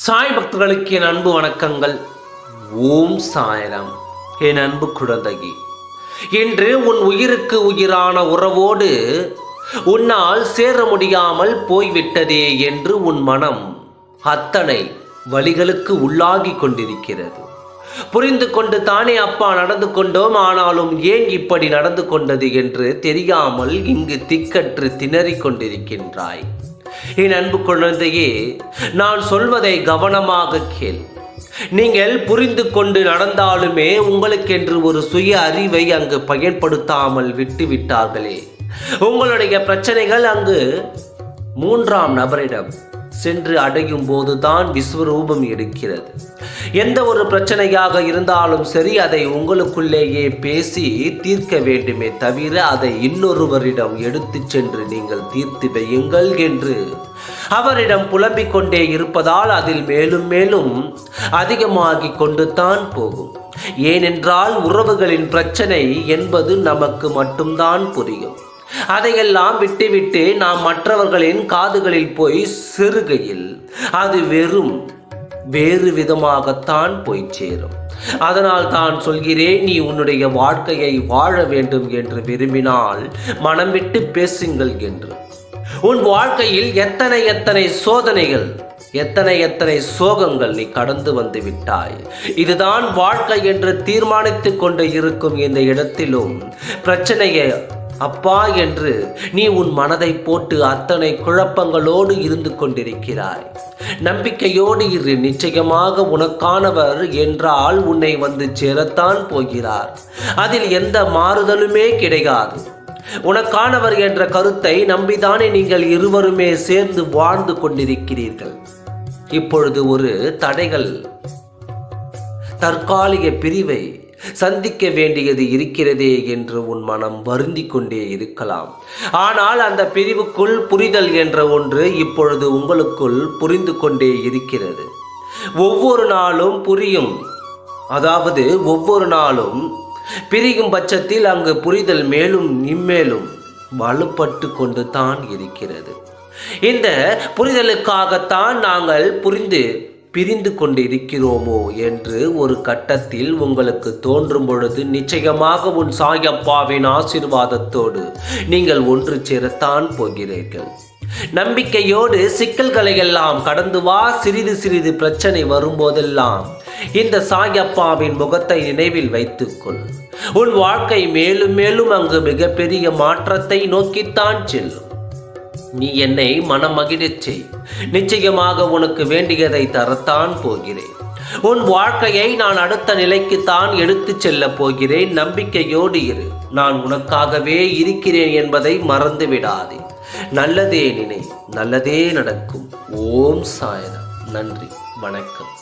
சாய் பக்தர்களுக்கு என் அன்பு வணக்கங்கள். ஓம் சாய்ராம். என் அன்பு குழந்தையே, இன்று உன் உயிருக்கு உயிரான உறவோடு உன்னால் சேர முடியாமல் போய்விட்டதே என்று உன் மனம் அத்தனை வலிகளுக்கு உள்ளாகி கொண்டிருக்கிறது. புரிந்து கொண்டு தானே அப்பா நடந்து கொண்டோம், ஆனாலும் ஏன் இப்படி நடந்து கொண்டது என்று தெரியாமல் இங்கு திக்கற்று திணறிக் கொண்டிருக்கின்றாய். என் அன்பு குழந்தையே, நான் சொல்வதை கவனமாக கேள். நீங்கள் புரிந்து கொண்டு நடந்தாலுமே உங்களுக்கென்று ஒரு சுய அறிவை அங்கு பயன்படுத்தாமல் விட்டுவிட்டார்களே. உங்களுடைய பிரச்சனைகள் அங்கு மூன்றாம் நபரிடம் சென்று அடையும் போதுதான் விஸ்வரூபம் எடுக்கிறது. எந்த ஒரு பிரச்சனையாக இருந்தாலும் சரி, அதை உங்களுக்குள்ளேயே பேசி தீர்க்க வேண்டுமே தவிர அதை இன்னொருவரிடம் எடுத்து சென்று நீங்கள் தீர்த்து வையுங்கள் என்று அவரிடம் புலம்பிக் கொண்டே இருப்பதால் அதில் மேலும் மேலும் அதிகமாகிக் கொண்டு தான் போகும். ஏனென்றால் உறவுகளின் பிரச்சனை என்பது நமக்கு மட்டும்தான் புரியும். அதையெல்லாம் விட்டுவிட்டு நாம் மற்றவர்களின் காதுகளில் போய் செருகையில் அது வேறு விதமாகத்தான் போய் சேரும். அதனால் தான் சொல்கிறேன், நீ உன்னுடைய வாழ்க்கையை வாழ வேண்டும் என்று விரும்பினால் மனம் விட்டு பேசுங்கள் என்று. உன் வாழ்க்கையில் எத்தனை சோதனைகள், எத்தனை சோகங்கள் நீ கடந்து வந்து விட்டாய். இதுதான் வாழ்க்கை என்று தீர்மானித்து கொண்டு இருக்கும் இந்த இடத்திலும் பிரச்சனையை அப்பா என்று நீ உன் மனதை போட்டு அத்தனை குழப்பங்களோடு இருந்து கொண்டிருக்கிறாய். நம்பிக்கையோடு இரு. நிச்சயமாக உனக்கானவர் என்றால் உன்னை வந்து சேரத்தான் போகிறார். அதில் எந்த மாறுதலுமே கிடையாது. உனக்கானவர் என்ற கருத்தை நம்பிதானே நீங்கள் இருவருமே சேர்ந்து வாழ்ந்து கொண்டிருக்கிறீர்கள். இப்பொழுது ஒரு தற்காலிக பிரிவை சந்திக்க வேண்டியது இருக்கிறதே என்று உன் மனம் வருந்தி கொண்டே இருக்கலாம். ஆனால் அந்த பிரிவுக்குள் புரிதல் என்ற ஒன்று இப்பொழுது உங்களுக்குள் புரிந்து கொண்டே இருக்கிறது. ஒவ்வொரு நாளும் புரியும், அதாவது ஒவ்வொரு நாளும் பிரியும் பட்சத்தில் அங்கு புரிதல் மேலும் இம்மேலும் வலுப்பட்டு கொண்டு தான் இருக்கிறது. இந்த புரிதலுக்காகத்தான் நாங்கள் பிரிந்து கொண்டு இருக்கிறோமோ என்று ஒரு கட்டத்தில் உங்களுக்கு தோன்றும் பொழுது நிச்சயமாக உன் சாயப்பாவின் ஆசீர்வாதத்தோடு நீங்கள் ஒன்று சேரத்தான் போகிறீர்கள். நம்பிக்கையோடு சிக்கல்களை எல்லாம் கடந்து வா. சிறிது பிரச்சனை வரும்போதெல்லாம் இந்த சாயப்பாவின் முகத்தை நினைவில் வைத்துக்கொள். உன் வாழ்க்கை மேலும் மேலும் அங்கு மிகப்பெரிய மாற்றத்தை நோக்கித்தான் செல்லும். நீ என்னை மனம் மகிழச் செய். நிச்சயமாக உனக்கு வேண்டியதை தரத்தான் போகிறேன். உன் வாழ்க்கையை நான் அடுத்த நிலைக்குத்தான் எடுத்து செல்ல போகிறேன். நம்பிக்கையோடு இரு. நான் உனக்காகவே இருக்கிறேன் என்பதை மறந்து விடாதே. நல்லதே நினை, நல்லதே நடக்கும். ஓம் சாய்ராம். நன்றி, வணக்கம்.